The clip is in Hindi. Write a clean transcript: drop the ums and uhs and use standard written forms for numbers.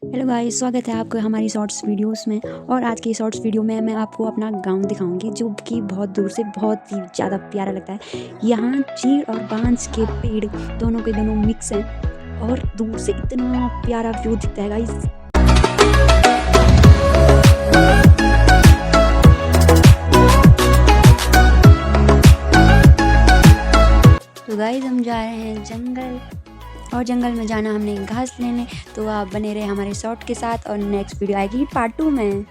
हेलो गाइस, स्वागत है आपका हमारी शॉर्ट्स वीडियोस में। और आज की शॉर्ट्स वीडियो में मैं आपको अपना गांव दिखाऊंगी जो कि बहुत दूर से बहुत ही ज़्यादा प्यारा लगता है। यहाँ चीड़ और बांस के पेड़ दोनों के दोनों मिक्स हैं और दूर से इतना प्यारा व्यू दिखता है गाइस। तो गाइस हम जा रहे हैं जंगल, और जंगल में जाना हमने घास लेने। तो आप बने रहे हमारे शॉर्ट के साथ और नेक्स्ट वीडियो आएगी पार्ट 2 में।